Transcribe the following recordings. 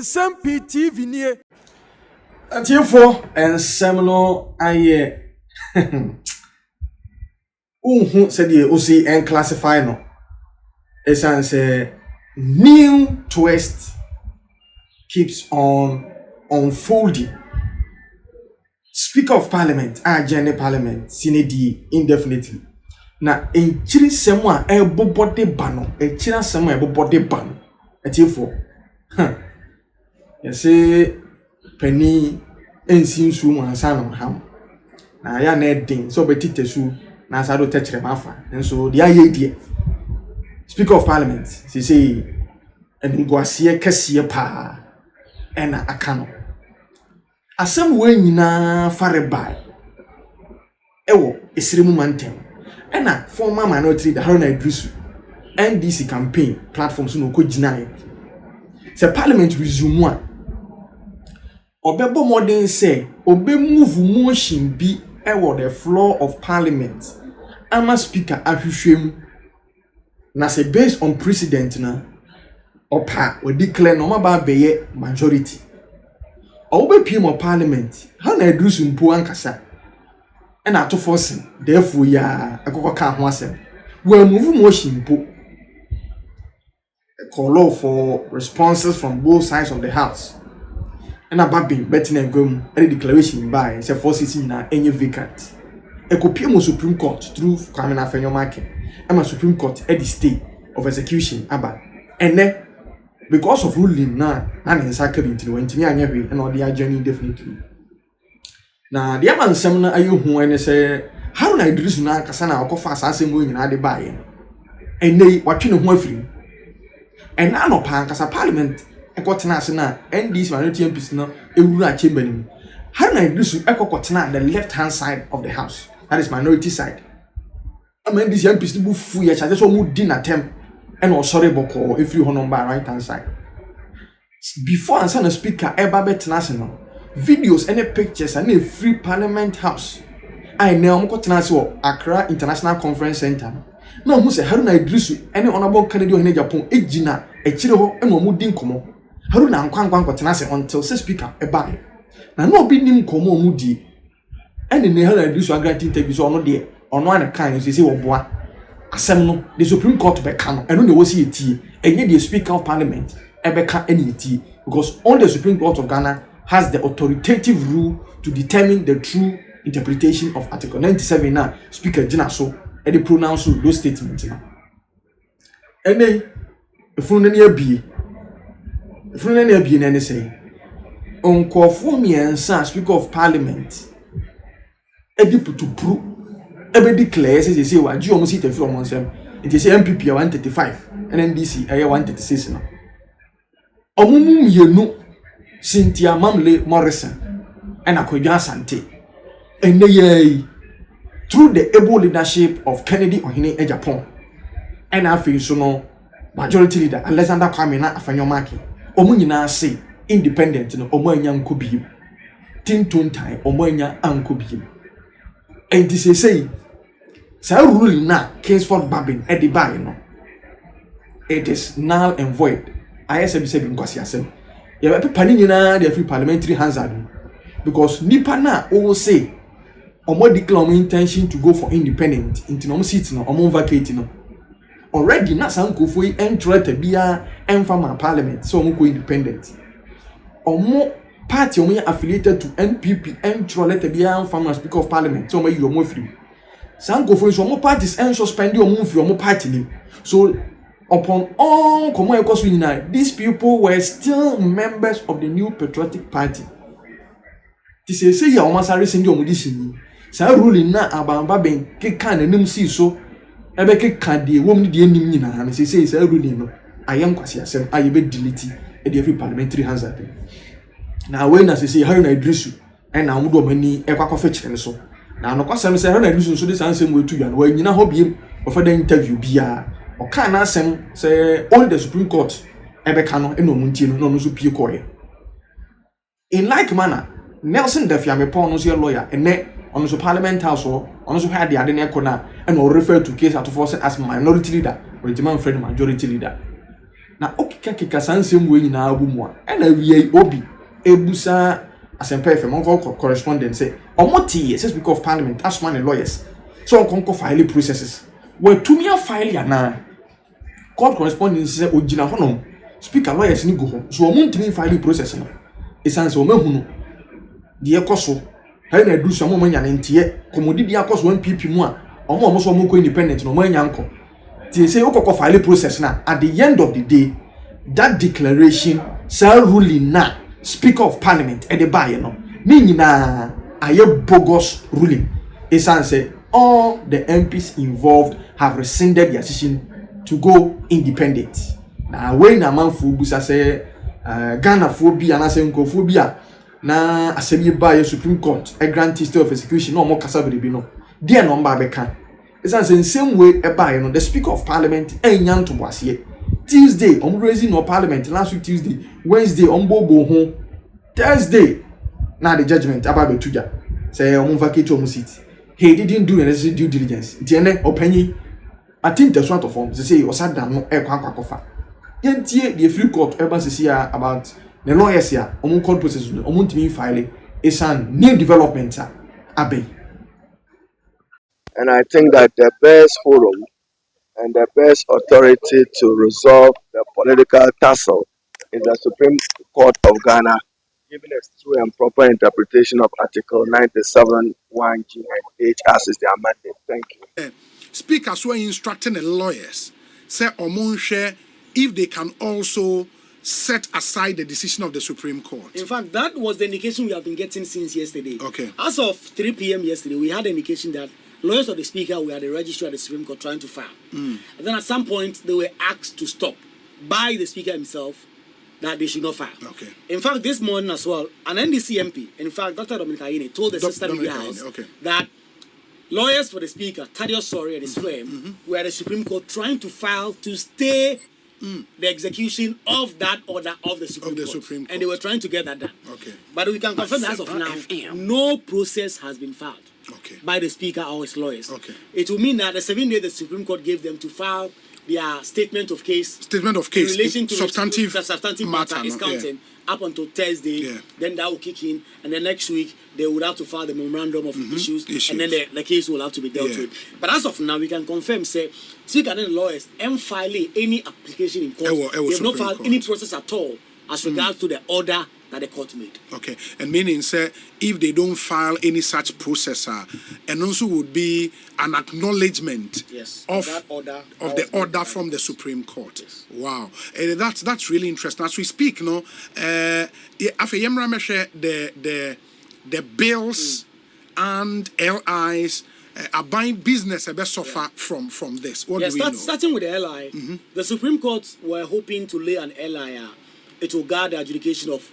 Nsem-Pii TV nie. Therefore, nsem no aye said the OC and classify no. Say new twist keeps on unfolding. Speaker of Parliament, General Parliament, Sinedi indefinitely. Na enchiri semwa ebobode bano, enchira semwa ebobode bano. Therefore, you say penny ensin su mu ansa no ham. Na ya na edin so betite su na asado techre mafa. Enso dia ye die. Speaker of Parliament, say engwase kese pa ena akano. Asem we nyina fare bai. Ewo esirimu mantem. Ena former minority the Haruna Iddrisu NDC campaign platforms no ko gina. Se Parliament resume one. Obebo modern say obe move motion bi ewo the floor of Parliament. Ama speaker ahwehwem na say based on precedent na opa we declare no maba beye majority. Obe PM of Parliament Haruna Iddrisu mpo ankasa and to forcing therefore ya akoko ka ho asem we move motion mpo call for responses from both sides of the house and Bagbin betting and go a declaration by say for sitting na any vacant e ko PM Supreme Court through criminal fenyo market and Supreme Court at the state of execution aba and then because of ruling na insaka binti wentimi anyahwe and all the journey definitely na the amansem na ayehu ene say Haruna Iddrisu na kasa na okofa asasem wo nyina de baaye ene watwe ne ho afiri and na no pa kasa Parliament ekotena ase na NDC minority MPs no ewura chamber nim Haruna Iddrisu ekokotena the left hand side of the house, that is minority side. NDC MPs bu fu ye cha so mu di na tem and or sorry boko if you number right hand side before answer the speaker eba betena ase no videos any pictures and a free Parliament house I now am kotena ase wo Accra International Conference Center no who say Haruna Iddrisu any honorable candidate in Japan ejina echire ho eno mu di nkomo Haruna nkwankwan kotena ase until say speaker eba na no bi nim nkomo mu di ene ne Haruna Iddrisu agrant interview so ono de ono an kan so say wo boa asem no the Supreme Court be kan eno ne wo si eti enye the Speaker of Parliament ebeka ene eti because only the Supreme Court of Ghana has the authoritative rule to determine the true interpretation of Article 97 now. Speaker Gina so and they pronounce those statements now. And then if you don't say Uncle Fumi and Speaker of Parliament edi to prove ebe declare say say what you almost hit a few months them it say MPP 135 and NDC 136 now. Omumu yenu Cynthia Mamle Morrison and Akoya Sante and they through the able leadership of Kennedy Ohene Japan and I feel so no majority leader Alexander Kwamena Afanyomaki omunyina say independent no omanya nkobi tintontai omanya ankobi and this say ruling na case for Bagbin at the bar no it is null and void ISM bin kwasi asem ya pani nyina the free parliamentary hazard because nipa na o say omo declare intention to go for independent into no seat no omo vacate no already na sankofo enter bia enfama parliament so omo go independent omo party omo affiliated to NPP enter bia enfama Speaker of Parliament so omo yi omo free sankofo so omo parties en suspend omo free omo party ni so upon all these people were still members of the New Patriotic Party. This is say ya omasare sindi omudishini. Sa ruling na abamba ben ke kan anim si so ebe ke kan de wom de anim nyina na say sa ruling no ayem kwase asem ayebe delete e de free parliamentary hazard. Na we na say Haruna Iddrisu e na amudo mani e kwakọ fe kire so. Na no kwasem say Haruna Iddrisu so de sansem we tu ya no wa nyina ho biem ofada interview bia Oka na asem say all the Supreme Court ebeka no eno muntie no so pie koye. In like manner, Nelson Defiamepon no so lawyer ene on so Parliament House on so had the ade na ekona and refer to case at force as minority leader or the man friend majority leader. na okika sansem we nyina abumu a na wie obi ebusa Nsem-Pii FM on correspondent say omotie say speaker of parliament as one lawyers so on file processes we tumi file ya na court correspondent say ogina honom speaker lawyers ni go ho so omontimi file process no esanse o mahunu de ekoso Haruna Iddrisu mo manya ntie komodi de akoso NPP mu a omo so mo ko independent no mo anya nko ti say okoko file process na at the end of the day that declaration shall ruling na speaker of parliament and the buyer no ni nyina aye bogus ruling esanse all the MPs involved have rescinded their decision to go independent na we na manfo busa say Ghana phobia na say nkophobia na asemi buyer Supreme Court a grant stay of execution no mo kasa be no there no mba beka esanse in same way e buyer no the speaker of parliament enya ntoboase Tuesday raising no parliament last week Tuesday Wednesday bobo ho Thursday now the judgment about the tuja say vacate seat he didn't do the necessary due diligence tiene openyi I think the sort of form say was that no e kwakofa yentie the free court ever say about the lawyers here court process timi file is an new development abey. And I think that the best forum and the best authority to resolve the political tussle is the Supreme Court of Ghana, giving a true and proper interpretation of Article 97, 1G and H as is their mandate. Thank you. Speakers were instructing the lawyers, say share if they can also set aside the decision of the Supreme Court. In fact, that was the indication we have been getting since yesterday. Okay. As of 3 p.m. yesterday, we had an indication that lawyers of the Speaker were at the registry at the Supreme Court trying to file. And then at some point, they were asked to stop by the Speaker himself that they should not file. Okay. In fact, this morning as well, an NDC MP, in fact, Dr. Dominic Ayine told the Sister Media House that lawyers for the Speaker, Thaddeus Sori and his firm, were at the Supreme Court trying to file to stay the execution of that order of the Supreme Court. And they were trying to get that done. Okay. But we can confirm that as of now, no process has been filed by the Speaker or his lawyers. Okay. It will mean that the 7 days the Supreme Court gave them to file their statement of case in relation to substantive matter is counting up until Thursday. Then that will kick in, and then next week they would have to file the memorandum of issues, and then the case will have to be dealt with. But as of now, we can confirm, say, Speaker and the lawyers ain't filing any application in court. They have not filed any process at all as regards to the order that the court made. Okay, and meaning, say, if they don't file any such process, and also would be an acknowledgement of the order from the Supreme Court. Yes. Wow, that's really interesting. As we speak, no, after the bills and LIs are buying business a bit so far from this. What do we know? Starting with the LI, the Supreme Court were hoping to lay an LI. It will guard the adjudication of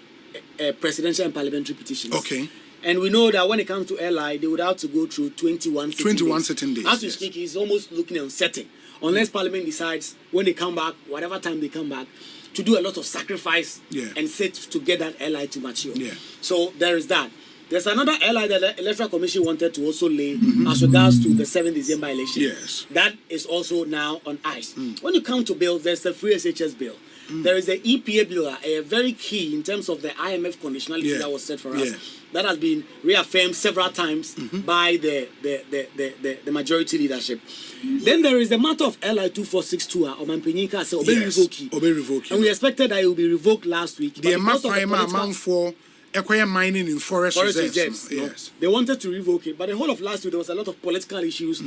presidential and parliamentary petitions. Okay. And we know that when it comes to LI, they would have to go through 21 sitting days. As we speak, it's almost looking uncertain. Unless Parliament decides when they come back, whatever time they come back, to do a lot of sacrifice and sit to get that LI to mature. So there is that. There's another LI that the Electoral Commission wanted to also lay as regards to the 7th December election. Yes. That is also now on ice. When you come to bills, there's the free SHS bill. There is the EPA bill, a very key in terms of the IMF conditionality that was set for us. That has been reaffirmed several times by the majority leadership. Then there is the matter of LI 2462 or Mampinika said revoked. And we expected that it would be revoked last week. The amount for acquire mining in forest reserves. Yes. They wanted to revoke it, but the whole of last week there was a lot of political issues.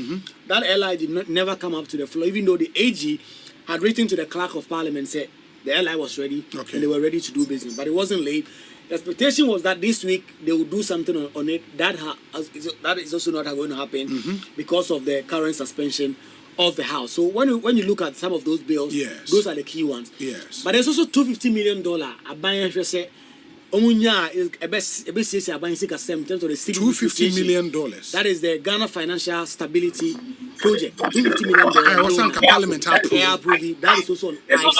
That LI did never come up to the floor, even though the AG had written to the Clerk of Parliament said the LI was ready and they were ready to do business, but it wasn't late. The expectation was that this week they would do something on it. That is also not going to happen because of the current suspension of the House. So when you look at some of those bills, those are the key ones. Yes. But there's also $250 million. $250 million. That is the Ghana Financial Stability Project. $250 million. That is also on ice.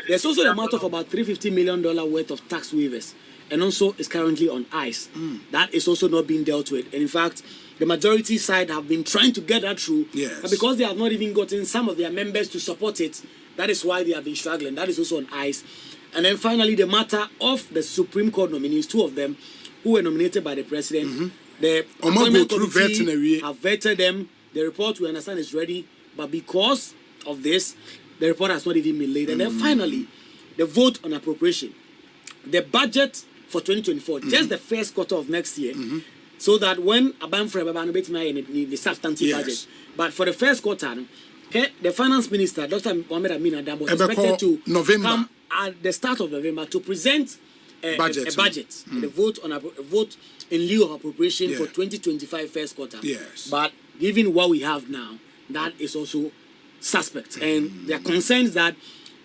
There's also the amount of about $350 million worth of tax waivers, and also is currently on ice. That is also not being dealt with. And in fact, the majority side have been trying to get that through, but because they have not even gotten some of their members to support it, That is why they have been struggling. That is also on ice. And then finally, the matter of the Supreme Court nominees, 2 of them who were nominated by the president. The appointment committee have vetted them. The report, we understand, is ready. But because of this, the report has not even been laid. And then finally, the vote on appropriation. The budget for 2024, just the first quarter of next year, so that when the substantive budget. But for the first quarter, okay, the finance minister, Dr. Mohamed Amin Adam, was expected to come at the start of November to present a budget, the vote on a vote in lieu of appropriation for 2025 first quarter. Yes. But given what we have now, that is also suspect. And there are concerns that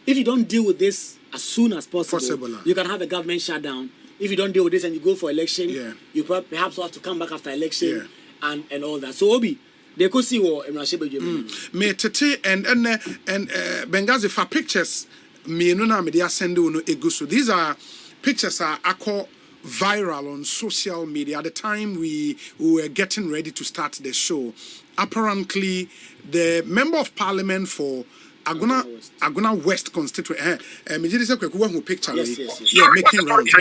if you don't deal with this as soon as possible, you can have a government shutdown. If you don't deal with this and you go for election, you perhaps have to come back after election and all that. So Obi, they could see what me tete and Benghazi for pictures me no na me dia send no eguso. These are pictures are viral on social media. At the time we were getting ready to start the show, apparently the member of parliament for Aguna West constituency. Picture yeah, making rounds.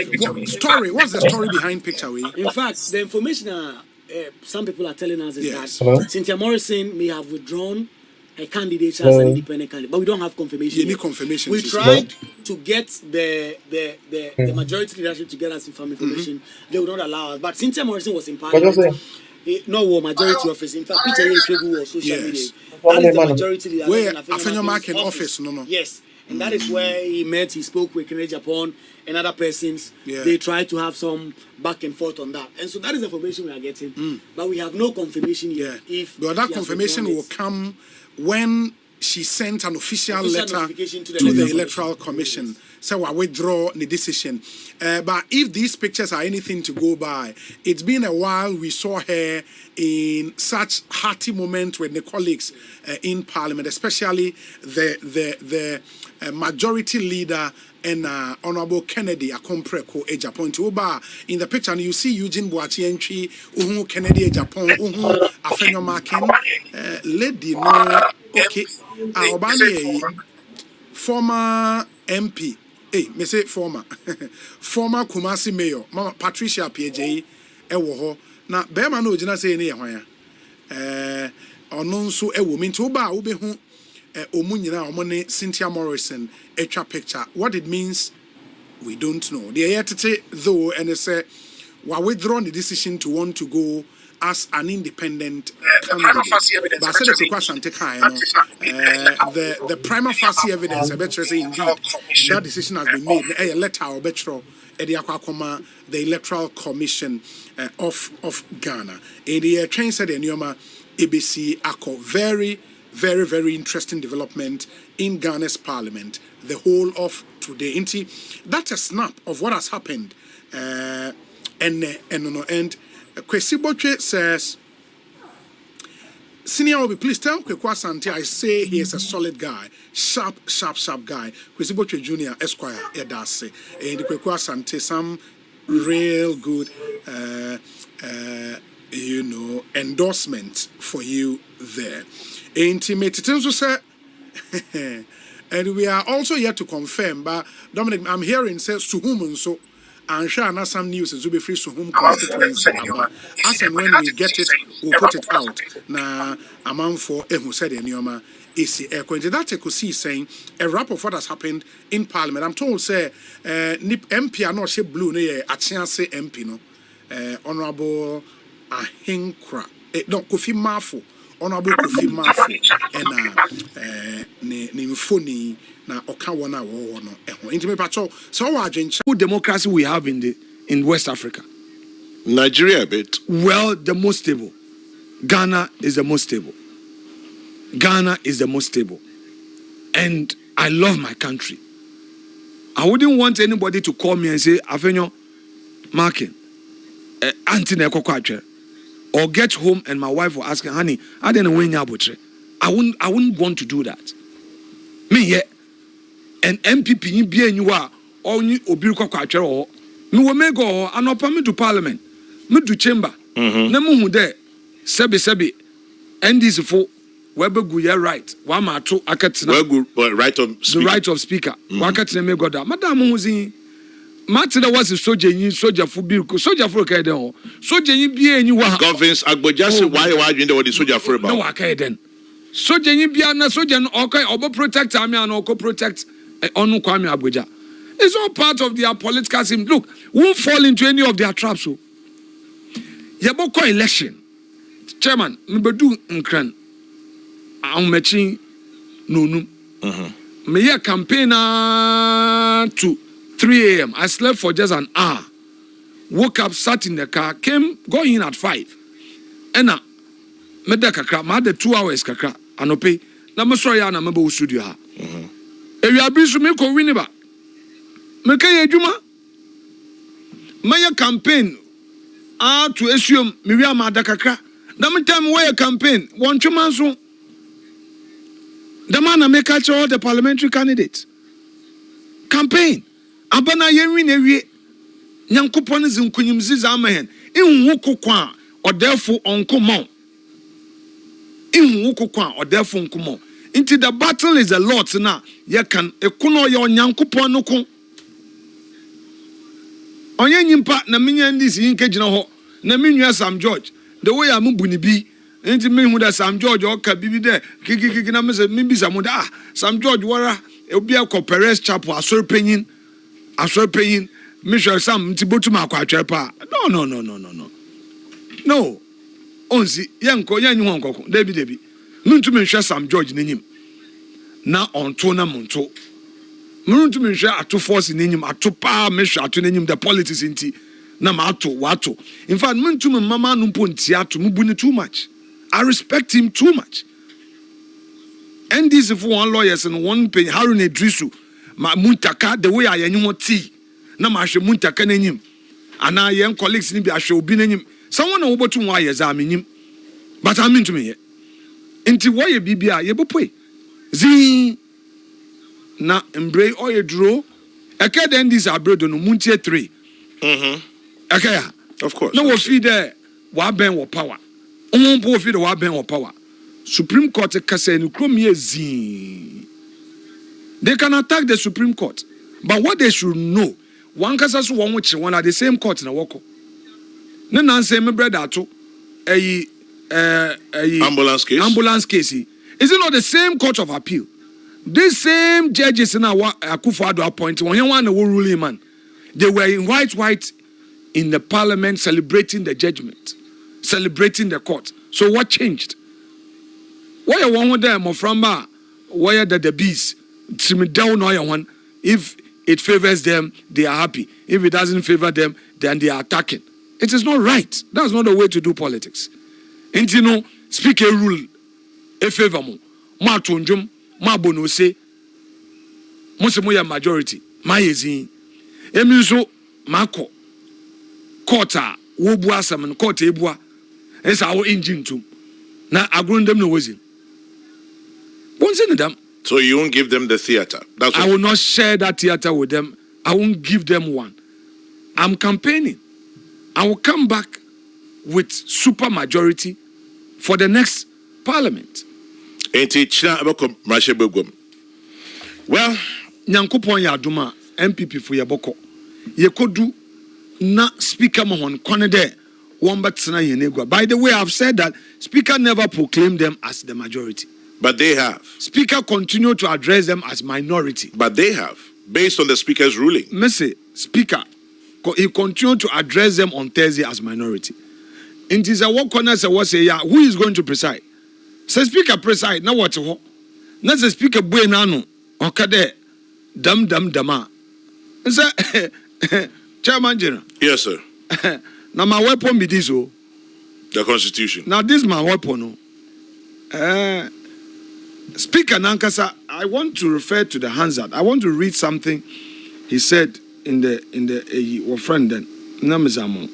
What's the story behind picture way? In fact, the information some people are telling us is that Cynthia Morrison may have withdrawn a candidate as an independent candidate, but we don't have confirmation. You need confirmation. We tried to get the majority leadership to get us some information. They would not allow us. But Cynthia Morrison was in parliament. No majority office. In fact, Peter Yekegu was social media. That is the majority leader. Where Afenyomark in office, no. Yes. And that is where he spoke with Kennedy Japan and other persons. They tried to have some back and forth on that. And so that is the information we are getting. But we have no confirmation yet. But that confirmation will come when she sent an official letter to the Electoral Commission. So I withdraw the decision. But if these pictures are anything to go by, it's been a while we saw her in such hearty moment with the colleagues in Parliament, especially the majority leader and Honorable Kennedy Akompreko Ejapon. In the picture, you see Eugene Boachientri, Kennedy Ejapon, Afenyomark, lady no okay. Obani former MP. Me say former Kumasi Mayor, Mama Patricia PJ, ewo na bema no gina say ne hwan ono nso ewo mi nti oba wo be hu omu nyina omo ne Cynthia Morrison etwa picture. What it means we don't know. The yetete though and say we withdraw the decision to want to go as an independent candidate. But I said the prima facie evidence, I bet you say indeed that decision has been made. A letter or betro the Electoral Commission of Ghana. The train said in Yoma ABC Ako very, very, very interesting development in Ghana's parliament. The whole of today. That's a snap of what has happened. And Kwesi Botwe says, Senior Obi, please tell Kwekwa Sante I say he is a solid guy, sharp guy. Kwesi Botwe Jr. Esquire Edase. And Kwekwa Sante some real good endorsement for you there. Intimate say and we are also yet to confirm, but Dominic, I'm hearing says Suhumun so and share some news will be free to whom constituency as and when we get it we'll put it out na amount for who said in Yoma is that I could see saying a wrap of what has happened in Parliament. I'm told say nip MP are not shape blue ne a chance MP no Honorable Ahinkra no Kofi Mafo Honorable Kofi Mafo and ne phone na okawona wo no eho intime pacho so wa adwencha democracy we have in West Africa. Nigeria a bit. Well, the most stable. Ghana is the most stable. Ghana is the most stable. And I love my country. I wouldn't want anybody to call me and say Afenyo Markin Antine Kokwache or get home and my wife will ask her, honey, I didn't win yabutre. I wouldn't want to do that. Me yeah. And MPP be anywhere only Obirko Kwachero or no me go and open to parliament. Me to chamber. Nemu there. Sebi NDC for Webegu ye right. Wama to akatina. Right of speaker. The right of speaker. Wakatina me goda. Madam Muzi. Martina was a soldier for Bilko, soldier for Kaden. Soldier you be any one. Governs Agbojasi, why you know what the soldier for about? No, Kaden. Soldier you be a soldier, okay, or protect army and or protect Onu Kwame Abuja. It's all part of their political system. Look, won't fall into any of their traps. So, Yaboko election. Chairman, Mbedu Nkran. I'm matching Nunu. Me campaign to 3 a.m. I slept for just an hour. Woke up, sat in the car, got in at 5. And now, made kakra, I had 2 hours kakra. Anope, na me sorry na me be studio ha. Ewi abisu me ko winiba. Me kay adwuma. My campaign to assume me wi amada kakra. Na me time where campaign, one twuma so. The man na make all the parliamentary candidates. Campaign. Abana ye win ewie. Nyankopon zinkunyimzi za amahen. Inwu kokwa or therefore onko or therefore nkumo. Into the battle is a lot now. You can ekuno your nyankopon no ko. Onye nyimpa na menya NDC nke gina ho. Na menua Sam George. The way I'm buni bi. Into me who that Sam George or bibi there. Kiki na me say me bisa mo da. Sam George wara obi akọ Perez Chapel asori penyin. Me sure Sam ntibotu ma akwa atwepa. No. No. Onzi yanko yanyu honkoko. Debi. Muntu me hwe Sam George n'enyim. Na onto na monto. Muntu me hwe ato force n'enyim, ato pa me hwe ato n'enyim the politics inti na ma ato wato. In fact, muntu me mama no mpo ntiato mubuni too much. I respect him too much. NDC for one lawyers and one pay Haruna Iddrisu ma muntaka the way I anyu ti na ma hwe muntaka n'enyim. Ana yen colleagues ni bi ahwe obi n'enyim. Someone na wobotu nwa yeza amenyim. But I mean to me. Inti woye bibia ye bopwe. Zi na embrace oye duro. Eke the NDC abrodo no muntie 3. Eke ya. Of course. No wo feed there wa ben wo power. Ompo feed wa ben wo power. Supreme Court kase ni krom ye zi. They can attack the Supreme Court. But what they should know, one kasa so one which one at the same court na woko. No nanse me brother ato ambulance case. Is it not the same court of appeal? These same judges in our Akufo-Addo appointed when you want the ruling man, they were in white in the parliament celebrating the judgment, celebrating the court. So what changed? Why you want them from why the bees? If it favors them, they are happy. If it doesn't favor them, then they are attacking. It is not right. That's not the way to do politics. And you know, speak a rule. A favor mo. Ma tonjum, ma bonose. Mo se mo ya majority. Ma yezin. Emi so mako. Kota wo bu asam no kota ebua. Esa wo engine tum. Na agrundem no wazin. Bonse them. So you won't give them the theater. That's I will not share that theater with them. I won't give them one. I'm campaigning. I will come back with super majority for the next parliament. Well, Nyankopon ya aduma MPP for yaboko. Yekodu na speaker mohon kone de wombatsena yenegwa. By the way, I've said that speaker never proclaimed them as the majority. But they have. Speaker continued to address them as minority. But they have, based on the speaker's ruling. Messy speaker, he continued to address them on Thursday as minority. It is a work corner say what say yeah, who is going to preside? Say speaker preside, now what ho? Now say speaker buenano, okade dama. Say Chairman General. Yes, sir. Now my weapon be this oh. The Constitution. Now this my weapon oh. Speaker Nankasa, I want to refer to the Hansard. I want to read something he said in the friend then. Namizamo.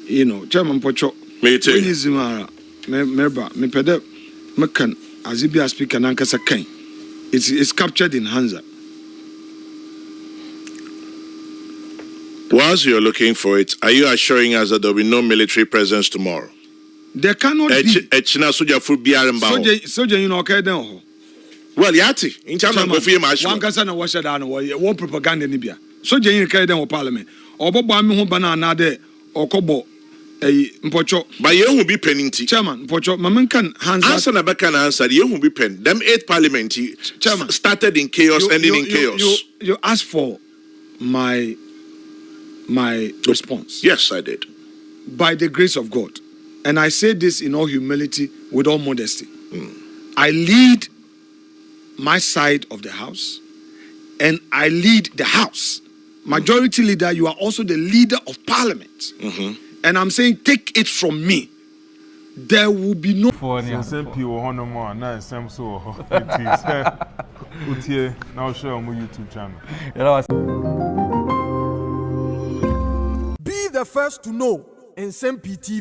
You know, Chairman Pocho. Me too. Me pede mekan azibia speaker Nankasa Ken. It's captured in Hansard. Whilst you're looking for it, are you assuring us that there will be no military presence tomorrow? There cannot be. Echina soldier for biara mba. Soldier, you know, okay then. Well, yati. In terms of go for your one person na wash down one propaganda ni bia. Soldier you okay then parliament. Obobo me ho bana na de okobo mpocho. But you won't be penalty. Chairman, mpocho, mamen can hands answer na back answer. You won't be pen. Them 8 parliament started in chaos, ending in chaos. You asked for my response. Yes, I did. By the grace of God. And I say this in all humility, with all modesty. I lead my side of the house, and I lead the house. Majority leader, you are also the leader of parliament. And I'm saying, take it from me. There will be no... For Nsem-Pii or Honor, now Nsem so it is. Now share on my YouTube channel. Be the first to know Nsem-Pii TV.